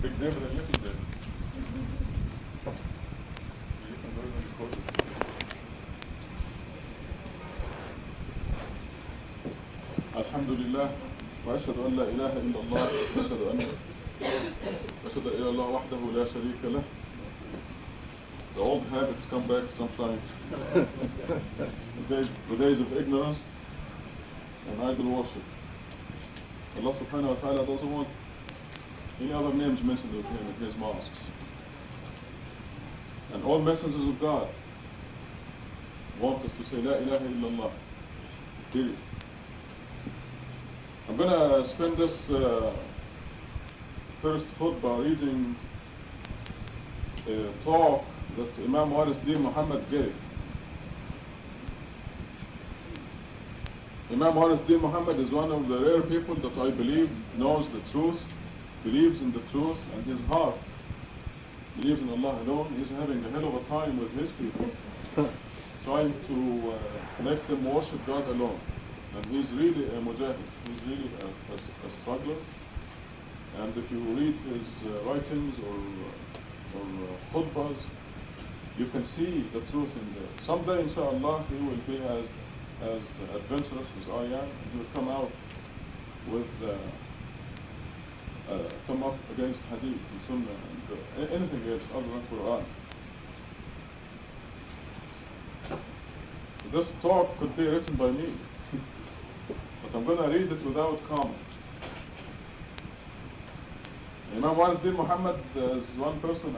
Big David and Little David. You can go and record it. الحمد لله وأشهد أن لا إله إلا الله وأشهد إلى الله وحده لا شريك له. The old habits come back sometimes. The days of ignorance and idol worship. Allah subhanahu wa ta'ala doesn't want any other names mentioned of him in his mosques. And all messengers of God want us to say La ilaha illallah. Period. I'm going to spend this first khutbah reading a talk that Imam Warith Deen Mohammed gave. Imam Warith Deen Mohammed is one of the rare people that I believe knows the truth, believes in the truth, and his heart believes in Allah alone. He's having a hell of a time with his people, trying to make them worship God alone. And he's really a mujahid, he's really a struggler. And if you read his writings or khutbahs, you can see the truth in there. Someday, inshallah, he will be as adventurous as I am. He will come out with, come up against Hadith and Sunnah and anything else other than Quran. This talk could be written by me, but I'm going to read it without comment. Imam Warith Deen Mohammed is one person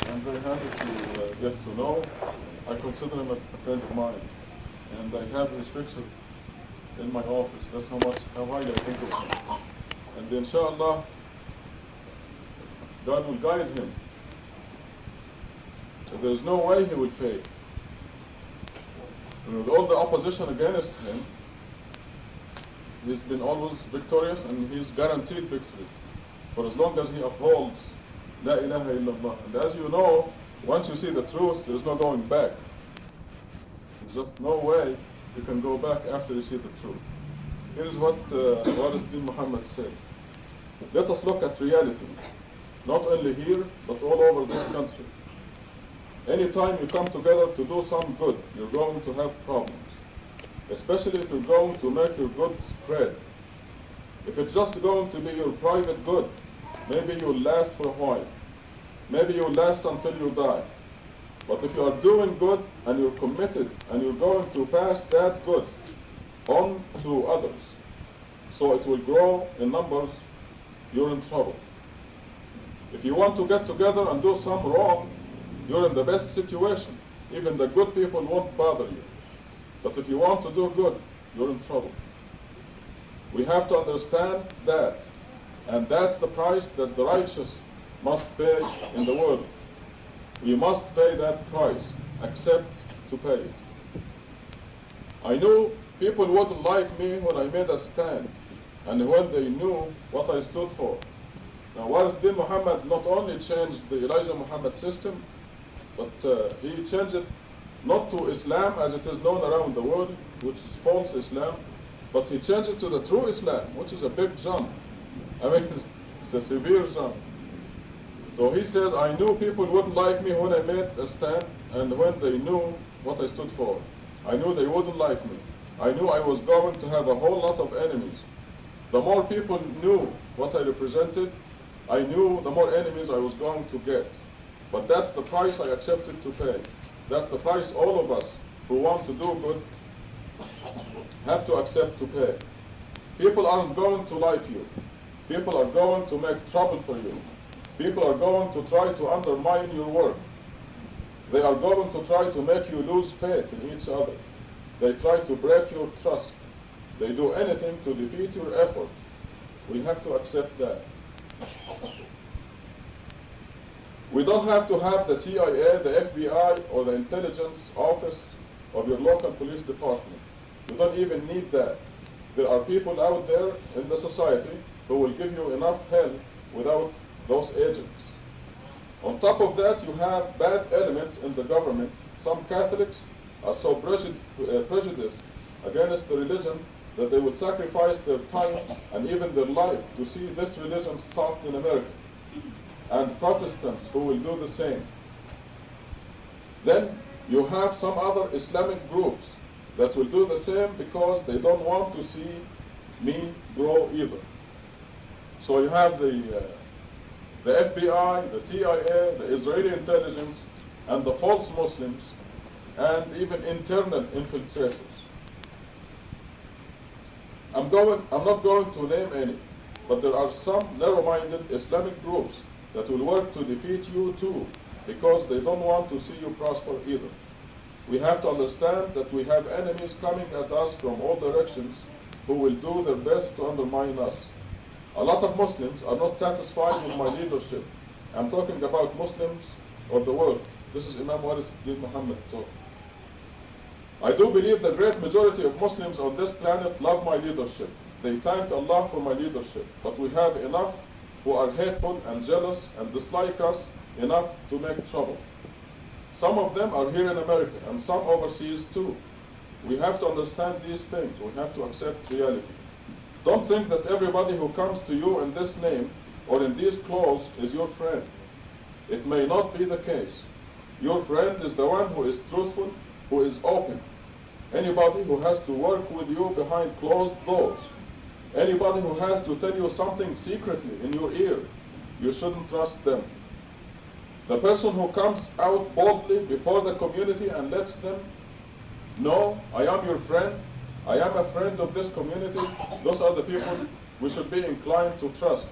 I'm very happy to get to know. I consider him a friend of mine, and I have his picture in my office. That's how highly I think of him. And inshallah, God will guide him. So there's no way he will fail. And with all the opposition against him, he's been always victorious, and he's guaranteed victory for as long as he upholds La ilaha illallah. And as you know, once you see the truth, there's no going back. There's just no way you can go back after you see the truth. Here's what Warith Deen Mohammed said. Let us look at reality, not only here, but all over this country. Anytime you come together to do some good, you're going to have problems. Especially if you're going to make your good spread. If it's just going to be your private good, maybe you'll last for a while. Maybe you'll last until you die. But if you are doing good and you're committed and you're going to pass that good on to others, so it will grow in numbers, you're in trouble. If you want to get together and do some wrong, you're in the best situation. Even the good people won't bother you. But if you want to do good, you're in trouble. We have to understand that. And that's the price that the righteous must pay in the world. We must pay that price. Accept to pay it. I knew people wouldn't like me when I made a stand, and when they knew what I stood for. Now, Warith Deen Mohammed not only changed the Elijah Muhammad system, but he changed it not to Islam as it is known around the world, which is false Islam, but he changed it to the true Islam, which is a big jump. I mean, it's a severe jump. So he says, I knew people wouldn't like me when I made a stand, and when they knew what I stood for. I knew they wouldn't like me. I knew I was going to have a whole lot of enemies. The more people knew what I represented, I knew the more enemies I was going to get. But that's the price I accepted to pay. That's the price all of us who want to do good have to accept to pay. People aren't going to like you. People are going to make trouble for you. People are going to try to undermine your work. They are going to try to make you lose faith in each other. They try to break your trust. They do anything to defeat your effort. We have to accept that. We don't have to have the CIA, the FBI, or the intelligence office of your local police department. You don't even need that. There are people out there in the society who will give you enough help without those agents. On top of that, you have bad elements in the government. Some Catholics are so prejudiced against the religion that they would sacrifice their time and even their life to see this religion stopped in America. and Protestants who will do the same. Then you have some other Islamic groups that will do the same because they don't want to see me grow either. So you have the FBI, the CIA, the Israeli intelligence, and the false Muslims, and even internal infiltrators. I'm not going to name any, but there are some narrow-minded Islamic groups that will work to defeat you too, because they don't want to see you prosper either. We have to understand that we have enemies coming at us from all directions who will do their best to undermine us. A lot of Muslims are not satisfied with my leadership. I'm talking about Muslims of the world. This is Imam Warith Deen Mohammed talking. I do believe the great majority of Muslims on this planet love my leadership. They thank Allah for my leadership. But we have enough who are hateful and jealous and dislike us enough to make trouble. Some of them are here in America and some overseas too. We have to understand these things. We have to accept reality. Don't think that everybody who comes to you in this name or in these clothes is your friend. It may not be the case. Your friend is the one who is truthful, who is open. Anybody who has to work with you behind closed doors, anybody who has to tell you something secretly in your ear, you shouldn't trust them. The person who comes out boldly before the community and lets them know, I am your friend, I am a friend of this community, those are the people we should be inclined to trust.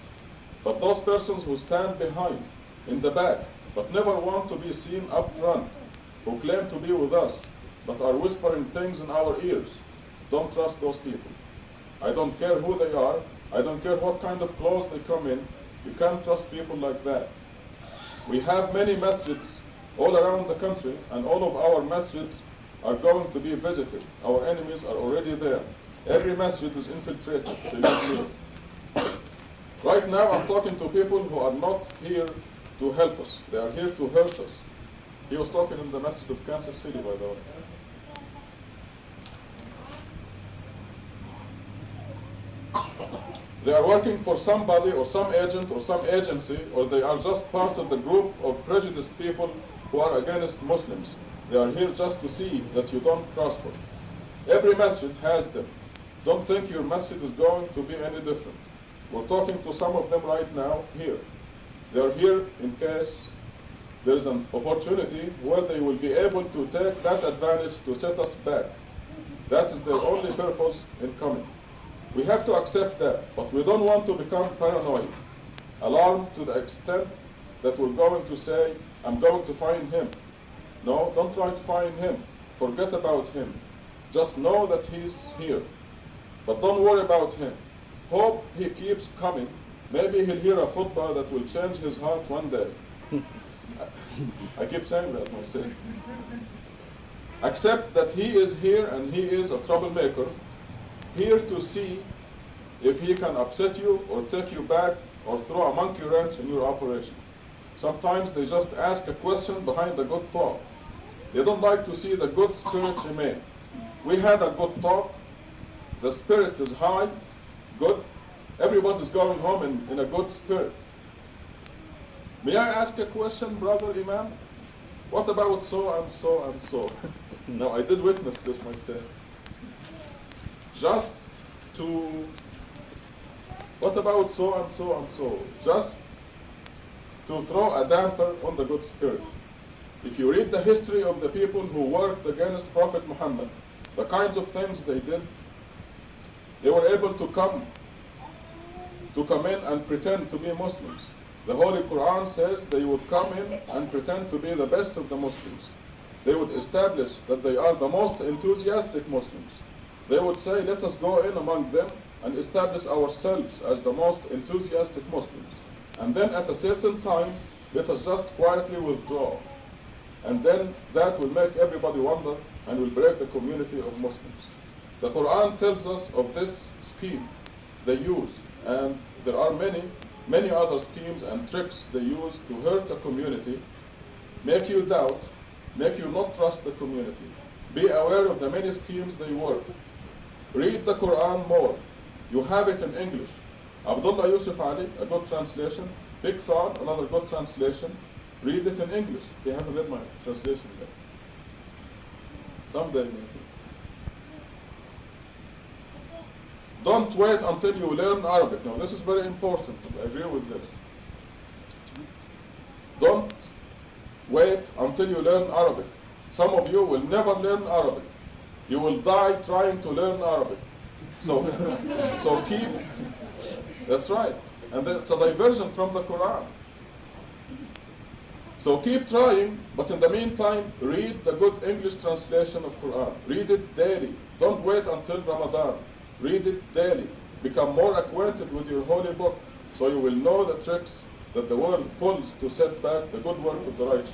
But those persons who stand behind, in the back, but never want to be seen up front, who claim to be with us, but are whispering things in our ears, don't trust those people. I don't care who they are, I don't care what kind of clothes they come in, you can't trust people like that. We have many masjids all around the country, and all of our masjids are going to be visited. Our enemies are already there. Every masjid is infiltrated, believe me. Right now I'm talking to people who are not here to help us. They are here to hurt us. He was talking in the masjid of Kansas City, by the way. They are working for somebody or some agent or some agency, or they are just part of the group of prejudiced people who are against Muslims. They are here just to see that you don't prosper. Every masjid has them. Don't think your masjid is going to be any different. We're talking to some of them right now here. They are here in case there is an opportunity where they will be able to take that advantage to set us back. That is their only purpose in coming. We have to accept that, but we don't want to become paranoid, alarmed to the extent that we're going to say, I'm going to find him. No, don't try to find him. Forget about him. Just know that he's here. But don't worry about him. Hope he keeps coming. Maybe he'll hear a khutbah that will change his heart one day. I keep saying that myself. Accept that he is here and he is a troublemaker, here to see if he can upset you or take you back or throw a monkey wrench in your operation. Sometimes they just ask a question behind a good talk. They don't like to see the good spirit remain. We had a good talk. The spirit is high, good. Everybody's going home in a good spirit. May I ask a question, Brother Imam? What about so and so and so? Now, I did witness this myself. Just to, what about so and so and so? Just to throw a damper on the good spirit. If you read the history of the people who worked against Prophet Muhammad, the kinds of things they did, they were able to come in and pretend to be Muslims. The Holy Quran says they would come in and pretend to be the best of the Muslims. They would establish that they are the most enthusiastic Muslims. They would say, let us go in among them and establish ourselves as the most enthusiastic Muslims. And then at a certain time, let us just quietly withdraw. And then that will make everybody wonder and will break the community of Muslims. The Quran tells us of this scheme they use, and there are many other schemes and tricks they use to hurt the community, make you doubt, make you not trust the community. Be aware of the many schemes they work. Read the Quran more. You have it in English. Abdullah Yusuf Ali, a good translation. Big Thought, another good translation. Read it in English. You haven't read my translation yet. Someday maybe. Don't wait until you learn Arabic. Now this is very important. I agree with this. Don't wait until you learn Arabic. Some of you will never learn Arabic. You will die trying to learn Arabic. So, so keep, that's right. And it's a diversion from the Quran. So keep trying, but in the meantime, read the good English translation of Quran. Read it daily. Don't wait until Ramadan. Read it daily. Become more acquainted with your holy book, so you will know the tricks that the world pulls to set back the good work of the righteous.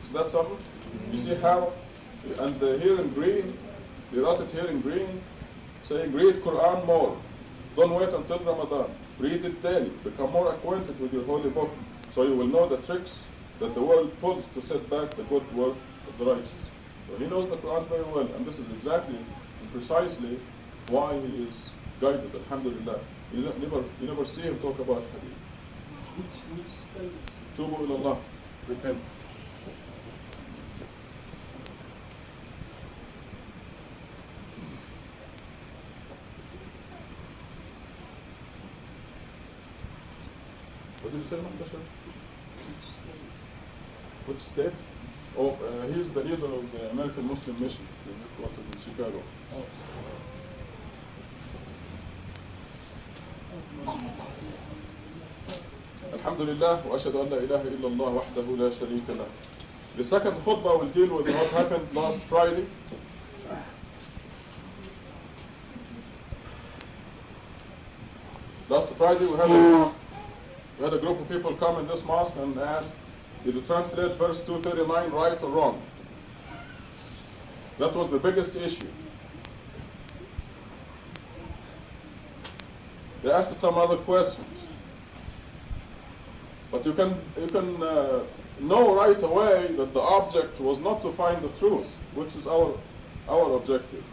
Is that something? You see how? And here in green, they wrote it here in green, saying read Quran more. Don't wait until Ramadan. Read it daily. Become more acquainted with your holy book, so you will know the tricks that the world pulls to set back the good work of the righteous. So he knows the Quran very well, and this is exactly and precisely why he is guided, alhamdulillah. You never see him talk about Hadith. Which stage? Tubu ilallah, repent. What did you say, Mantasha? Which state? Oh, he's the leader of the American Muslim Mission, headquartered in Chicago. Oh. Alhamdulillah, wa ashhadu an la ilaha illallah wahdahu la sharika lah. The second khutbah will deal with what happened last Friday. Last Friday we had a group of people come in this mosque and ask, did you translate verse 239 right or wrong? That was the biggest issue. They asked some other questions. But you can know right away that the object was not to find the truth, which is our objective.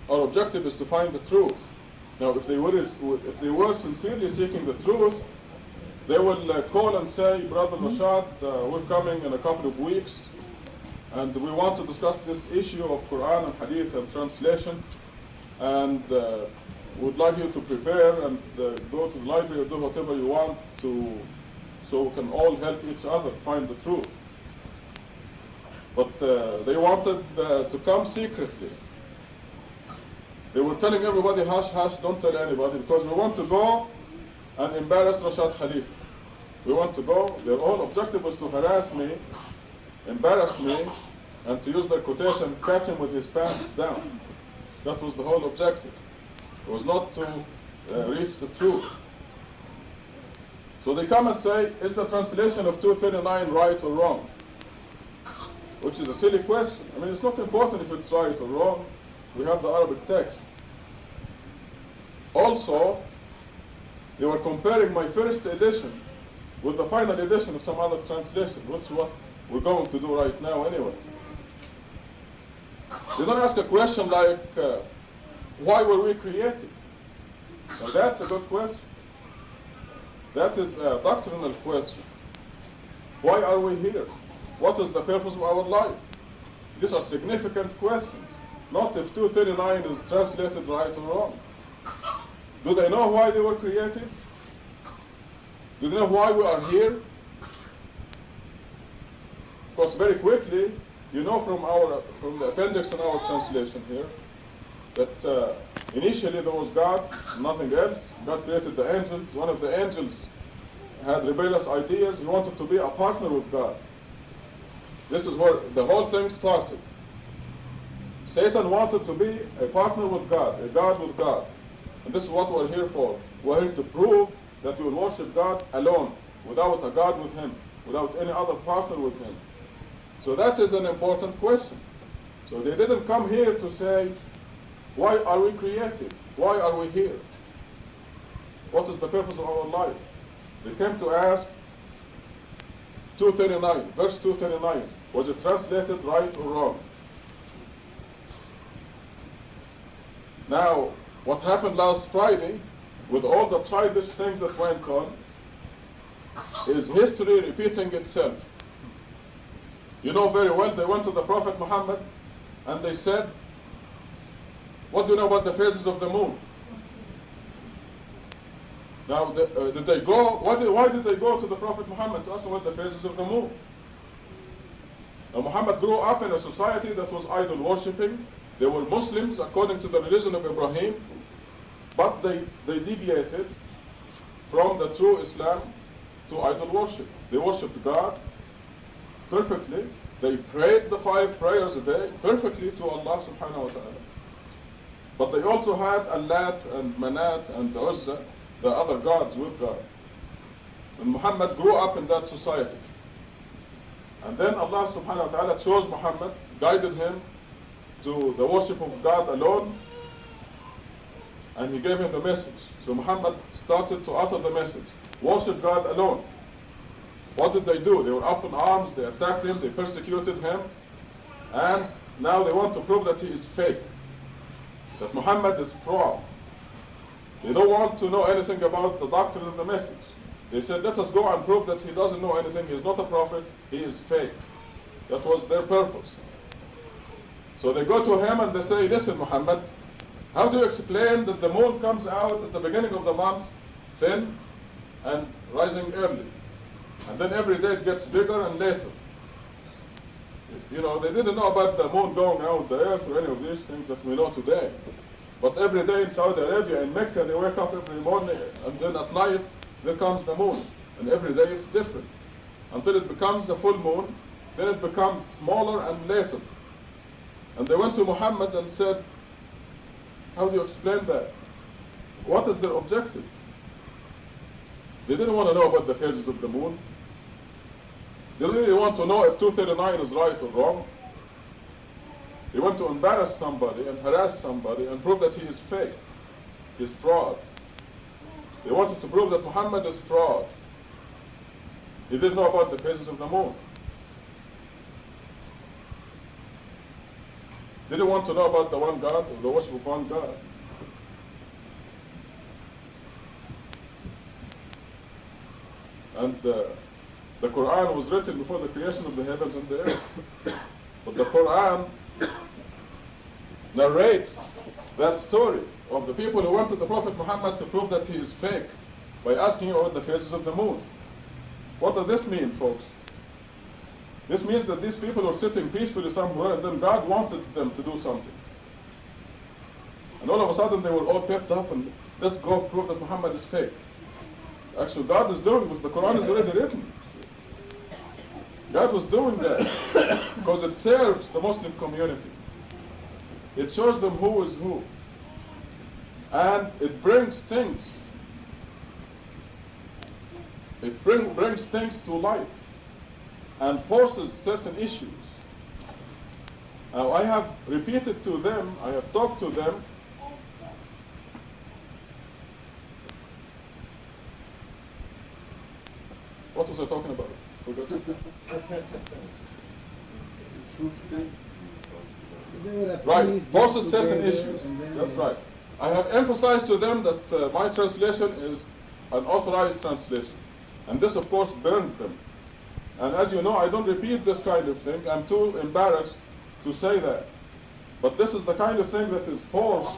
Our objective is to find the truth. Now, if they were sincerely seeking the truth, they will call and say, Brother Rashad, we're coming in a couple of weeks, and we want to discuss this issue of Quran and Hadith and translation, and would like you to prepare and go to the library or do whatever you want so we can all help each other find the truth. But they wanted to come secretly. They were telling everybody, hush, hush, don't tell anybody, because we want to go and embarrass Rashad Khalif. We want to go, their whole objective was to harass me, embarrass me, and to use their quotation, catch him with his pants down. That was the whole objective. It was not to reach the truth. So they come and say, is the translation of 239 right or wrong? Which is a silly question. I mean, it's not important if it's right or wrong. We have the Arabic text. Also, they were comparing my first edition with the final edition of some other translation, which is what we're going to do right now anyway. They don't ask a question like, why were we created? Now that's a good question. That is a doctrinal question. Why are we here? What is the purpose of our life? These are significant questions. Not if 239 is translated right or wrong. Do they know why they were created? Do they know why we are here? Of course, very quickly, you know from the appendix in our translation here, that initially there was God, nothing else. God created the angels. One of the angels had rebellious ideas. He wanted to be a partner with God. This is where the whole thing started. Satan wanted to be a partner with God, a God with God. And this is what we're here for. We're here to prove that we will worship God alone, without a God with Him, without any other partner with Him. So that is an important question. So they didn't come here to say, why are we created? Why are we here? What is the purpose of our life? They came to ask 239, verse 239, was it translated right or wrong? Now, what happened last Friday with all the childish things that went on, is history repeating itself. You know very well, they went to the Prophet Muhammad and they said, what do you know about the phases of the moon? Now, did they go, why did they go to the Prophet Muhammad to ask him about the phases of the moon? Now, Muhammad grew up in a society that was idol worshipping. They were Muslims according to the religion of Ibrahim, but they deviated from the true Islam to idol worship. They worshipped God perfectly. They prayed the 5 prayers a day perfectly to Allah subhanahu wa ta'ala. But they also had Allat and Manat and Uzza, the other gods with God. And Muhammad grew up in that society. And then Allah subhanahu wa ta'ala chose Muhammad, guided him to the worship of God alone, and he gave him the message. So Muhammad started to utter the message. Worship God alone. What did they do? They were up in arms, they attacked him, they persecuted him, and now they want to prove that he is fake, that Muhammad is fraud. They don't want to know anything about the doctrine of the message. They said, let us go and prove that he doesn't know anything, he is not a prophet, he is fake. That was their purpose. So they go to him and they say, listen Muhammad, how do you explain that the moon comes out at the beginning of the month, thin and rising early? And then every day it gets bigger and later. You know, they didn't know about the moon going around the earth or any of these things that we know today. But every day in Saudi Arabia, in Mecca, they wake up every morning and then at night, there comes the moon. And every day it's different. Until it becomes a full moon, then it becomes smaller and later. And they went to Muhammad and said, how do you explain that? What is their objective? They didn't want to know about the phases of the moon. They really want to know if 239 is right or wrong. They want to embarrass somebody and harass somebody and prove that he is fake, he is fraud. They wanted to prove that Muhammad is fraud. He didn't know about the phases of the moon. They didn't want to know about the one God or the worship of one God. And the Quran was written before the creation of the heavens and the earth. But the Quran narrates that story of the people who went to the Prophet Muhammad to prove that he is fake by asking him about the phases of the moon. What does this mean, folks? This means that these people were sitting peacefully somewhere and then God wanted them to do something. And all of a sudden they were all pepped up and let's go prove that Muhammad is fake. Actually, God is doing what the Quran is already written. God was doing that because it serves the Muslim community. It shows them who is who. And it brings things. It brings things to light and forces certain issues. Now, I have repeated to them, I have talked to them. What was I talking about? Forgot. Right, forces certain issues. That's right. I have emphasized to them that my translation is an authorized translation. And this, of course, burned them. And as you know, I don't repeat this kind of thing. I'm too embarrassed to say that. But this is the kind of thing that is forced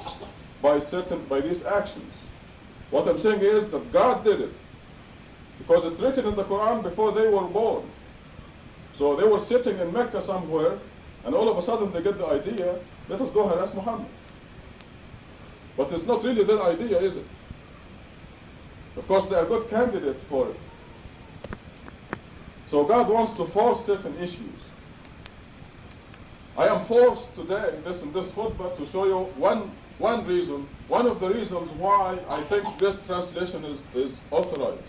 by these actions. What I'm saying is that God did it. Because it's written in the Quran before they were born. So they were sitting in Mecca somewhere, and all of a sudden they get the idea, let us go harass Muhammad. But it's not really their idea, is it? Of course, they are good candidates for it. So God wants to force certain issues. I am forced today in this khutbah to show you one reason, one of the reasons why I think this translation is authorized.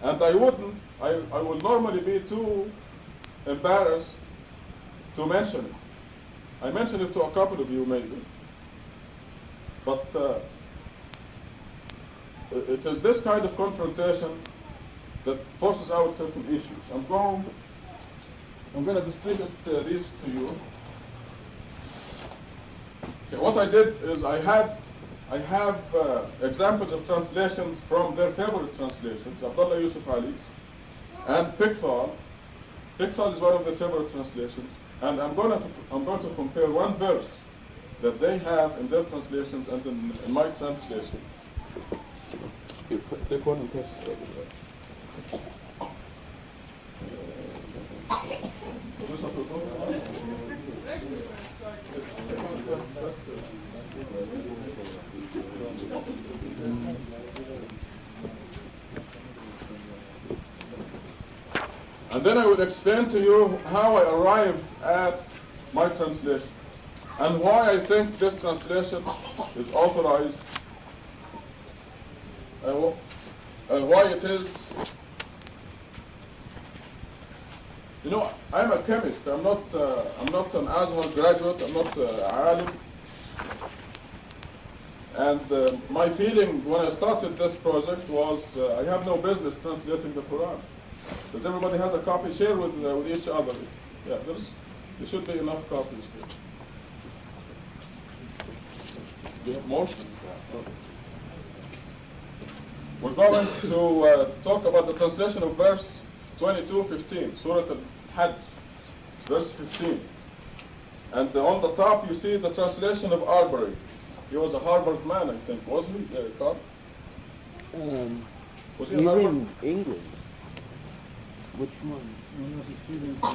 And I will normally be too embarrassed to mention it. I mentioned it to a couple of you maybe. But it is this kind of confrontation that forces out certain issues. I'm going to distribute these to you. Okay, what I did is I I have examples of translations from their favorite translations, Abdullah Yusuf Ali and Pickthall. Pickthall is one of their favorite translations, and I'm going to compare one verse that they have in their translations and in my translation. Take one and press. And then I will explain to you how I arrived at my translation and why I think this translation is authorized, and why it is. You know, I'm a chemist. I'm not an Azhar graduate. I'm not alim. And my feeling when I started this project was I have no business translating the Quran. Because everybody has a copy, share with each other. Yeah, there should be enough copies here. Do you have more? We're going to talk about the translation of verse 22:15, Surah Al-Hajj, verse 15. And on the top you see the translation of Arbery. He was a Harvard man, I think, wasn't he, Carl? Was he he's Harvard? in England. Which one? One of the students of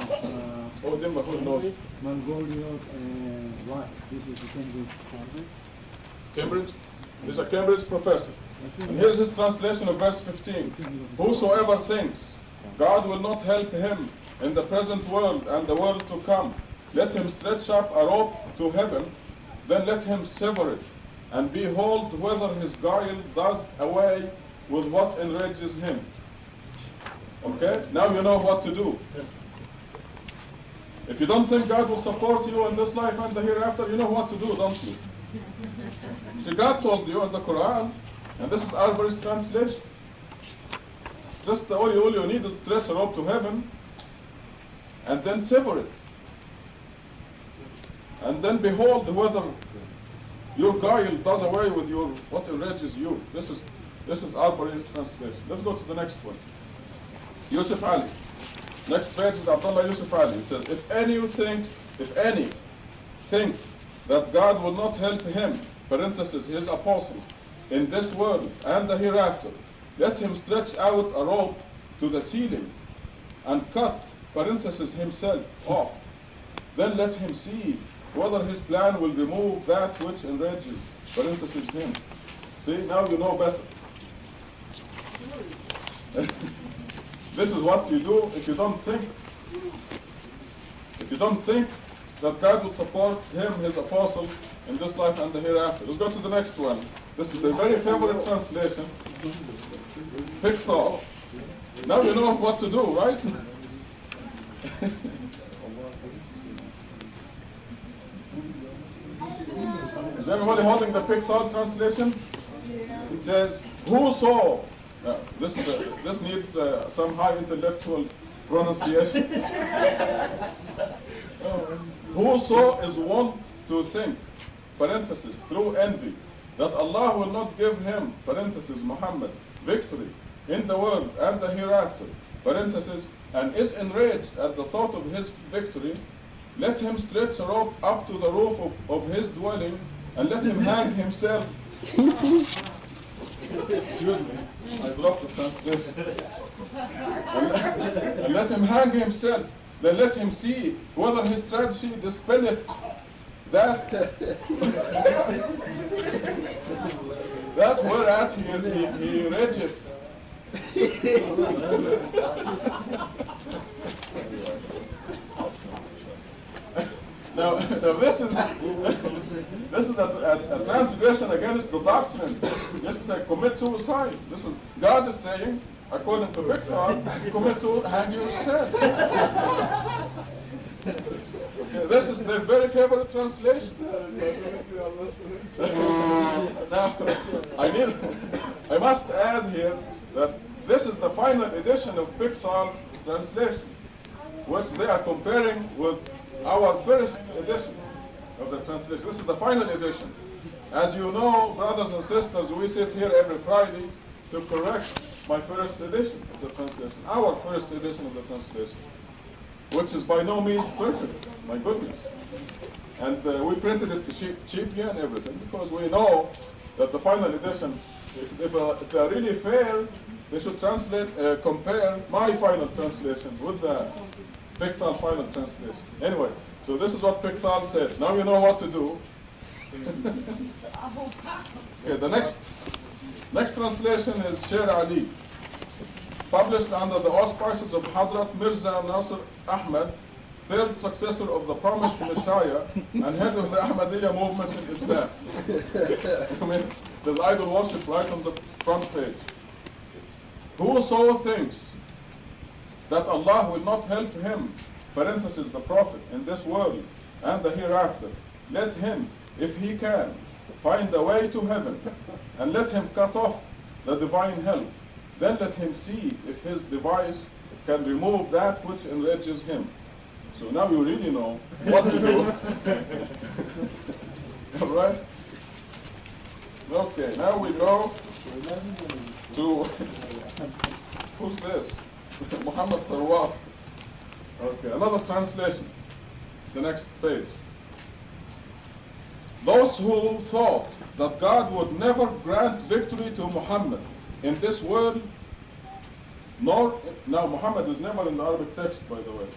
Oh, Dimma, who knows? Mongolia and what? This is the Cambridge Conference. Cambridge? He's a Cambridge professor. And here's his translation of verse 15. Whosoever thinks God will not help him in the present world and the world to come, let him stretch up a rope to heaven, then let him sever it, and behold whether his guile does away with what enrages him. Okay? Now you know what to do. If you don't think God will support you in this life and the hereafter, you know what to do, don't you? See, God told you in the Quran, and this is Arbery's translation. Just all you need is stretch a rope to heaven, and then sever it. And then behold whether your guile does away with what enrages you. This is Arbery's translation. Let's go to the next one. Yusuf Ali. Next page is Abdullah Yusuf Ali. It says, if any think that God will not help him, parenthesis, his apostle, in this world and the hereafter, let him stretch out a rope to the ceiling and cut, parenthesis, himself off. Then let him see whether his plan will remove that which enrages, parenthesis, him. See, now you know better. This is what you do if you don't think that God will support him, his apostle, in this life and the hereafter. Let's go to the next one. This is the very favorite translation. Pickthall. Now you know what to do, right? Is everybody holding the Pickthall translation? It says, whoso. This needs some high intellectual pronunciation. Whoso is wont to think, parenthesis, through envy, that Allah will not give him, parenthesis, Muhammad, victory in the world and the hereafter, parenthesis, and is enraged at the thought of his victory, let him stretch a rope up to the roof of his dwelling, and let him hang himself. Excuse me, I dropped the translation. And let him hang himself, then let him see whether his strategy dispelleth that that whereat he rageth. Now this is a translation against the doctrine. This is a commit suicide. This is God is saying, according to Pickthall, commit suicide, hang yourself. This is their very favorite translation. Now, I must add here that this is the final edition of Pickthall translation, which they are comparing with our first edition of the translation. This is the final edition. As you know, brothers and sisters, we sit here every Friday to correct my first edition of the translation, our first edition of the translation, which is by no means perfect, my goodness. And we printed it cheaply and everything, because we know that the final edition, if they're really fair, they should compare my final translation with the Pickthall final translation. Anyway, so this is what Pickthall said. Now you know what to do. Okay, the next translation is Sher Ali, published under the auspices of Hadrat Mirza Nasir Ahmad, third successor of the promised Messiah and head of the Ahmadiyya movement in Islam. I mean, there's idol worship right on the front page. Whoso thinks that Allah will not help him, parenthesis, the Prophet, in this world and the hereafter, let him, if he can, find the way to heaven, and let him cut off the divine help. Then let him see if his device can remove that which enrages him. So now you really know what to do. All right? Okay, now we go to, who's this? Muhammad Sarwar. Okay, another translation. The next page. Those who thought that God would never grant victory to Muhammad in this world, now Muhammad is never in the Arabic text, by the way.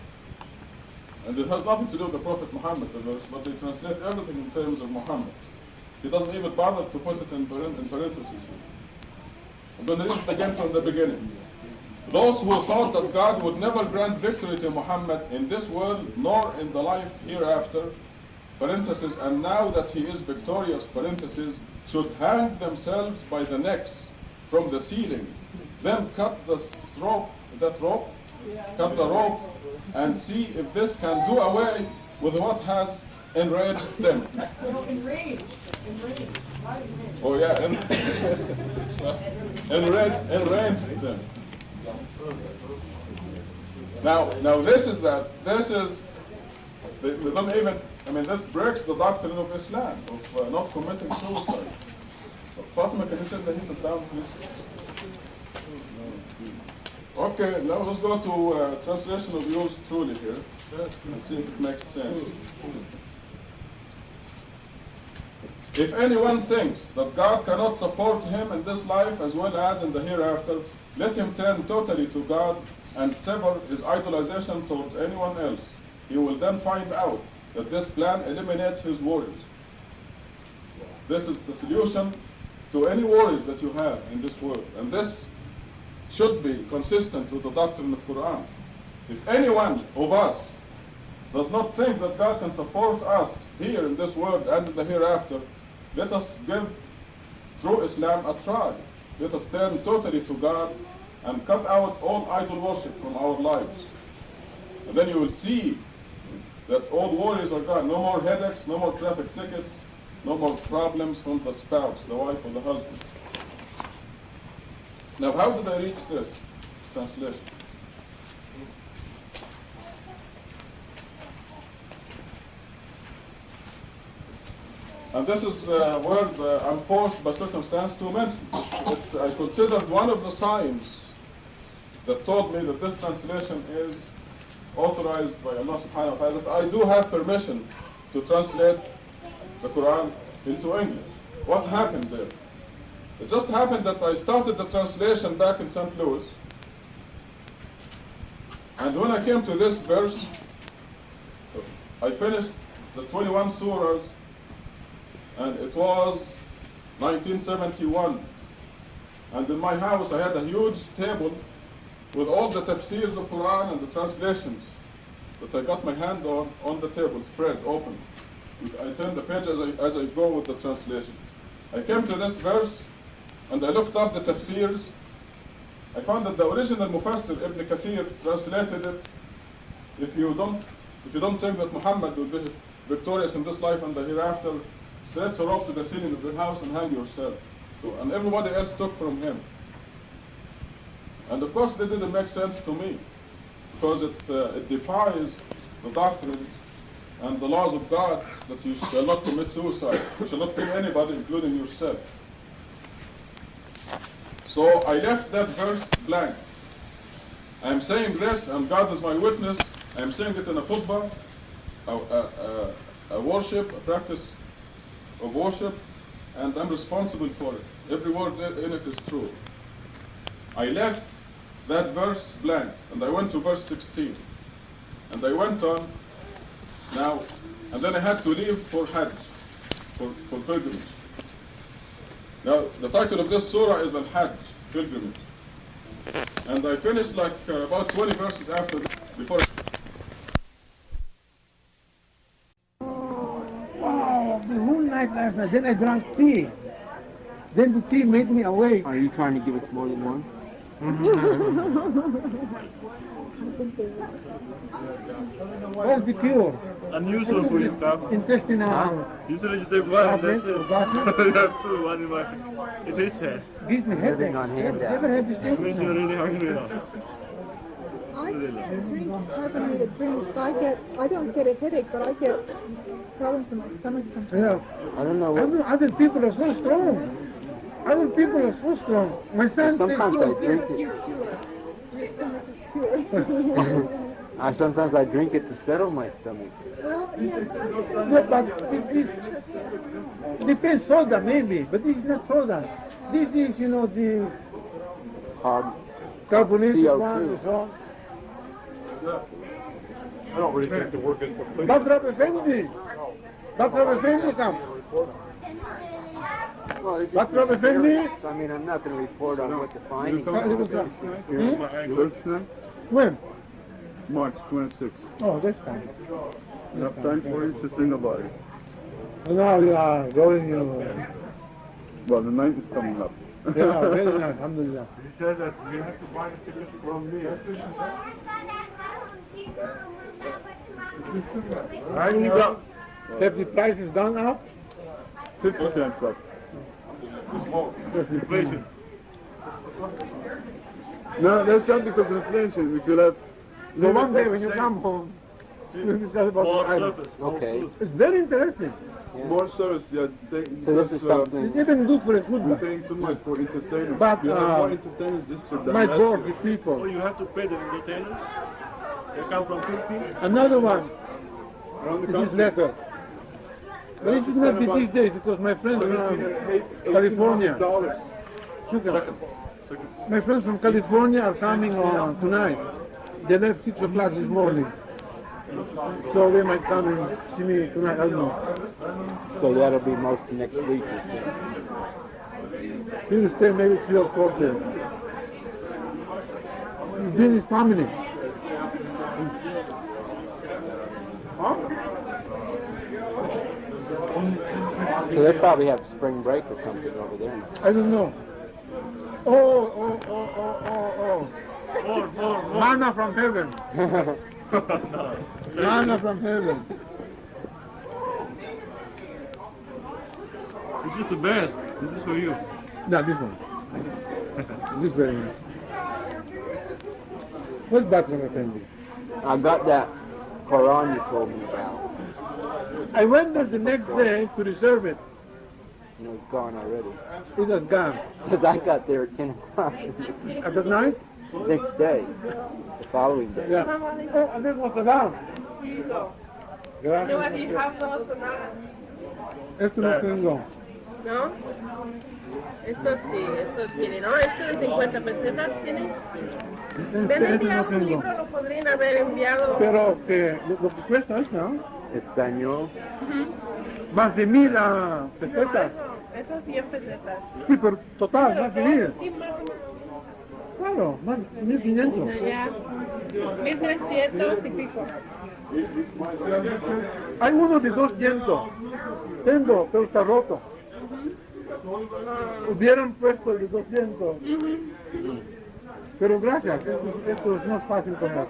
And it has nothing to do with the Prophet Muhammad, the verse, but they translate everything in terms of Muhammad. He doesn't even bother to put it in parentheses. I'm going to read it again from the beginning. Those who thought that God would never grant victory to Muhammad in this world, nor in the life hereafter, parentheses, and now that he is victorious, parentheses, should hang themselves by the necks from the ceiling, then cut the rope, cut the rope, and see if this can do away with what has enraged them. No, enraged. Why enraged? Oh yeah, enraged them. Now this is, they don't even, I mean, this breaks the doctrine of Islam, of not committing suicide. Fatima, can you turn the heater down, please? Okay, now let's go to translation of yours truly here, and see if it makes sense. If anyone thinks that God cannot support him in this life as well as in the hereafter, let him turn totally to God and sever his idolization towards anyone else. He will then find out that this plan eliminates his worries. This is the solution to any worries that you have in this world. And this should be consistent with the doctrine of Quran. If anyone of us does not think that God can support us here in this world and in the hereafter, let us give through Islam a try. Let us turn totally to God and cut out all idol worship from our lives. And then you will see that all worries are gone. No more headaches, no more traffic tickets, no more problems from the spouse, the wife or the husband. Now, how did I reach this translation? And this is a word I'm forced by circumstance to mention. I considered one of the signs that told me that this translation is authorized by Allah subhanahu wa ta'ala, that I do have permission to translate the Quran into English. What happened there? It just happened that I started the translation back in St. Louis, and when I came to this verse, I finished the 21 surahs, and it was 1971. And in my house I had a huge table with all the tafsirs of Quran and the translations that I got my hand on the table, spread open. I turn the page as I go with the translation. I came to this verse and I looked up the tafsirs. I found that the original Mufassir Ibn Kathir translated it, if you don't think that Muhammad will be victorious in this life and the hereafter, straight a rope to the ceiling of your house and hang yourself. So, and everybody else took from him. And of course, they didn't make sense to me, because it defies the doctrines and the laws of God that you shall not commit suicide. You shall not kill anybody, including yourself. So I left that verse blank. I'm saying this, and God is my witness. I'm saying it in a khutbah, a worship, a practice of worship, and I'm responsible for it. Every word in it is true. I left that verse blank, and I went to verse 16. And I went on now, and then I had to leave for Hajj, for pilgrimage. Now, the title of this surah is Al-Hajj, pilgrimage. And I finished like about 20 verses after, before. Wow, the whole night last night. Then I drank tea. Then the tea made me awake. Are you trying to give us more than one? What's the cure? Unusual for you, Cap. Intestinal. Usually you take one, and that's it. Tablet. You have two, one in one. It is here. Gives me headache. Living on handout. Never had this It means you're thing. really hungry now. I can't drink carbonated drinks. I don't get a headache, but I get problems in my stomach sometimes. Yeah. I don't know what. Other people are so strong. Other people are so strong. My son Sometimes says, I drink it. Your stomach is pure. Sometimes I drink it to settle my stomach. Well, yeah. no, but it depends soda maybe, but this is not soda. This is, you know, the Hard. carbonated CO2. one and so on. I don't really think the work is complete. Batrap Effendi. Batrap Effendi come. Well, it's Batrap Effendi. so, I mean, I'm not going to report on what the findings Come, are. little come. When? March 26th. Oh, that's fine. Enough time for you to think about it. Now you are going, Well, the night is coming up. yeah, very nice, alhamdulillah. He said that you have to buy the tickets from me. And you got, have the prices gone up? 50 cents up. Inflation. No, that's not because of inflation. We could have. So one day when you come home, we'll discuss about More the island. service. Okay. It's very interesting. Yeah. More service, yeah. So this is It's something. even good for a We're football. paying too much for entertainment. But, you have more entertainment district than My last board year. with people. Oh, you have to pay the entertainers? They come from Philippines? Another one, Around the it is country? letter. But it should not be these days because my friends from California, sugar. My friends from California are coming on tonight. They left 6 o'clock this morning. So they might come and see me tonight, I don't know. So that'll be most of next week. He will stay maybe 3 or 4 days. He's been his family. So they probably have spring break or something over there now. I don't know. Oh. Manna from heaven. Manna from heaven. This is the best. This is for you. No, this one. This very nice. What's that one, Effendi? I got that Quran you told me about. I went there the next day to reserve it. You know, it's gone already. It was gone. Because I got there at 10 o'clock. At the night? Next day. The following day. Yeah. Oh, and then was around. Gracias. Esto no tengo. ¿No? Esto sí, esto tiene, ¿no? Esto de 50 pesetas tiene. Ven Este no enviado un tengo. libro, lo podrían haber enviado. Pero que lo que cuesta es, ¿no? Español. Más de 1000 pesetas. Eso es 100 pesetas. Sí, pero total, más de 1000. Sí, más Claro, más de 1500. allá. 1300 y pico. Hay uno de 200. Tengo, pero está roto. Hubieran puesto el de 200. Pero gracias, esto es más fácil comer.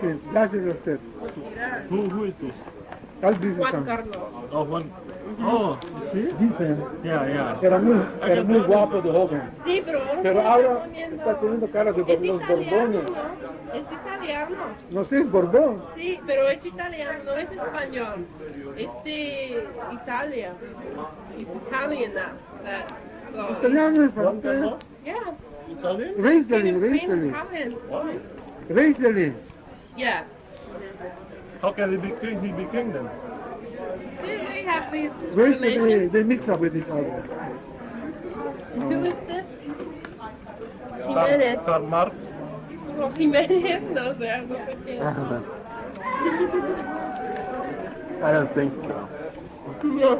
Sí, gracias a usted. Who is this? I'll visit Juan him. Carlos. Oh, one. Oh, you see? Dicen, Yeah. era muy guapo de joven. Sí, pero Pero ahora está teniendo cara de es los italiano, borbones. ¿no? Es italiano. No sé, es Borbón. Sí, pero es italiano, no es español. Es de Italia. It's Italian now. Italiano es francés. Yeah. Italian? Reiseli. Wow. Reiseli. Yeah. How can he be king? He be king then? They have these Reiseli, relations. they mix up with each other. Who is this? Jimenez. Karl Marx. Oh, Jimenez, no sé, algo así. I don't think so. No.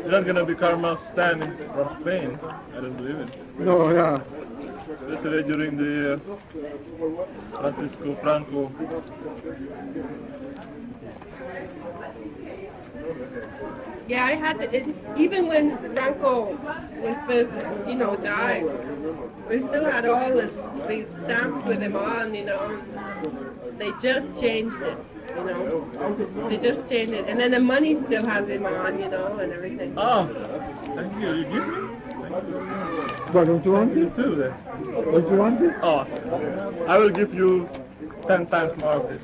That's gonna be Karl Marx standing from Spain. I don't believe it. No, yeah. Yesterday during the Francisco Franco. Yeah, I had to, even when Franco was first, died, we still had all these stamps with him on, They just changed it, They just changed it. And then the money still has him on, and everything. Oh, thank you. You give me? What, don't you want You it? too then. Don't you want it? Oh, I will give you 10 times more of this.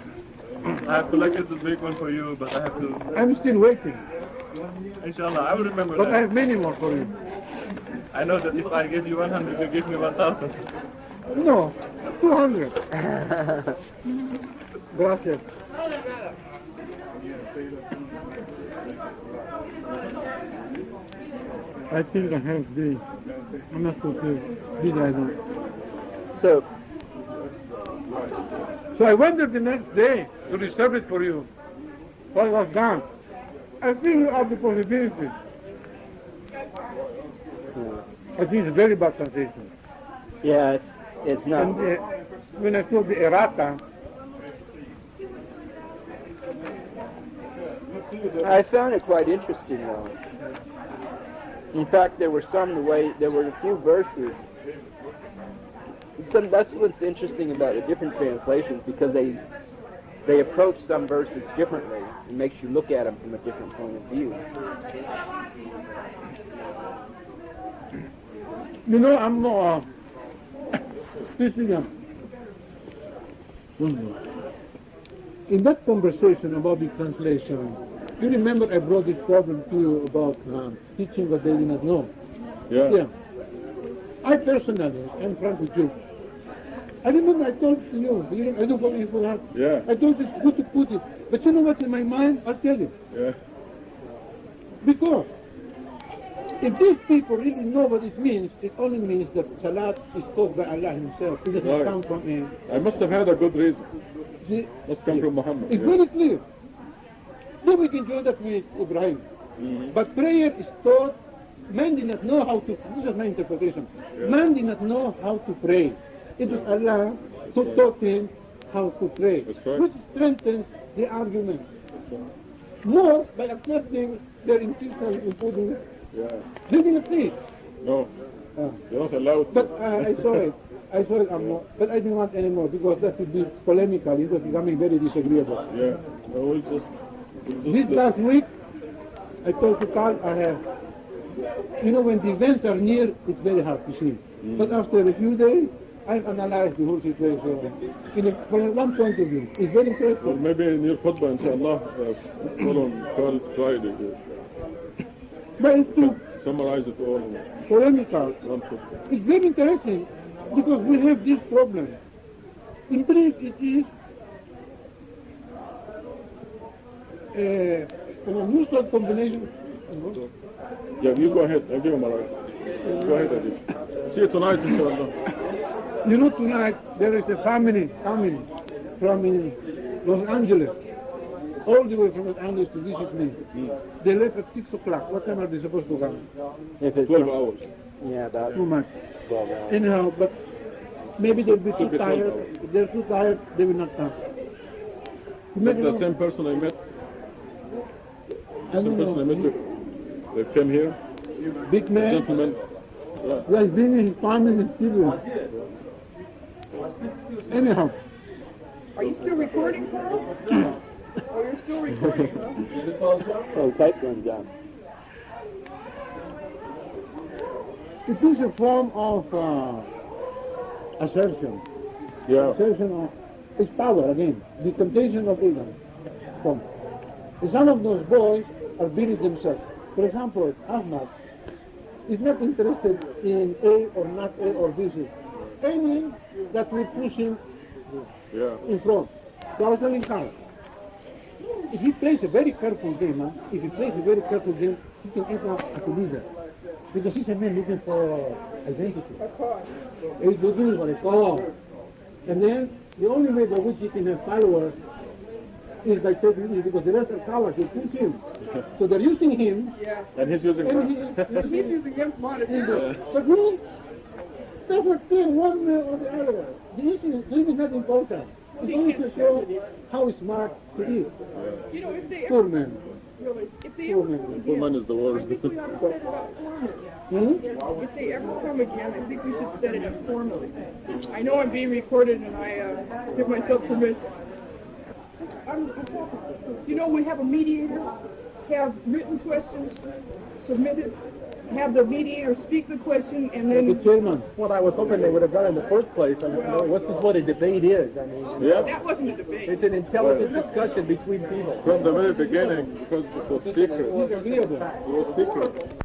I have collected the big one for you, but I have to. I'm still waiting. Inshallah, I will remember But I that. have many more for you. I know that if I give you 100, you give me 1,000. No, 200. Gracias. I think I have the. I'm not so sure. Did I don't? So, So I went there the next day to reserve it for you. What was done? I think you have the possibility. I think it's a very bad sensation. yeah, it's not. And when I told the errata, I found it quite interesting though. In fact, there were a few verses. That's what's interesting about the different translations, because they approach some verses differently. It makes you look at them from a different point of view. I'm not. In that conversation about the translation, you remember I brought this problem to you about teaching what they did not know. Yeah. I personally am frankly Jew. I remember I told you, I don't want you for that. Yeah. I told you it's good to put it. But you know what's in my mind? I'll tell you. Yeah. Because if these people really know what it means, it only means that Salat is taught by Allah Himself. It doesn't Right. come from a... I must have had a good reason. The, Must come from Muhammad. it's Yeah. very clear. Then we can join that with Ibrahim. Mhm. But prayer is taught, man did not know how to, this is my interpretation, Yeah. man did not know how to pray. It was Allah who taught him how to pray, That's right. which strengthens the argument. More by accepting their insistence in putting, Yeah. they didn't see it. No. Uh, You're not allowed to. But I saw it. But I didn't want any more because that would be polemical. It was becoming very disagreeable. Yeah. No, we'll just This last week, I told to Carl, I have, when the events are near, it's very hard to see. But after a few days, I've analyzed the whole situation from one point of view. It's very Well, interesting. maybe in your khutbah, inshallah, Carl Friday, But it's too summarize it all in polemical. one khutbah. It's very interesting because we have this problem. In brief, it is an unusual combination. Yeah, you go ahead. I'll give him a right. Go ahead, Adil. See you tonight, inshallah. Tonight there is a family coming from Los Angeles, all the way from Los Angeles to visit me. They left at 6 o'clock. What time are they supposed to come? If it's 12 hours. Yeah, about Too much. 12 hours. Anyhow, but maybe they'll be too Should be 12 tired. hours. If they're too tired, they will not come. That's the same person I met. I don't Same person I met. know. They came here. Big man. Gentleman. Yeah. He has been in his family in Syria. Anyhow, Are you still recording, Carl? Oh, you're still recording, huh? Oh, tight gun job. It is a form of assertion. Yeah. Assertion of it's power again. The temptation of ignorance. Some of those boys are beating themselves. For example, Ahmad is not interested in A or not A or B. Any that will push him in front. So I was telling Carl, if he plays a very careful game, he can end up as a leader. Because he's a man looking for identity. He's looking for a cause. And then the only way by which he can have followers is by taking it, because the rest are cowards, they push him. So they're using him. Yeah. And he's using He's using him monitor. But he doesn't care one way or the other. The issue is not important. It's only to show how smart he is. You know, if they Poor ever, man. really, if they Poor ever man. come Poor man again, is the I worst. think we ought to set it up formally. If they ever come again, I think we should set it up formally. I know I'm being recorded and I give myself permission. You know, we have a mediator, have written questions submitted, have the mediator speak the question, and The then chairman. What I was hoping they would have done in the first place. I mean, this is what a debate is. I mean, that wasn't a debate. it's an intelligent discussion between people. From the very beginning, because it was secret. He's agreeable. It was secret.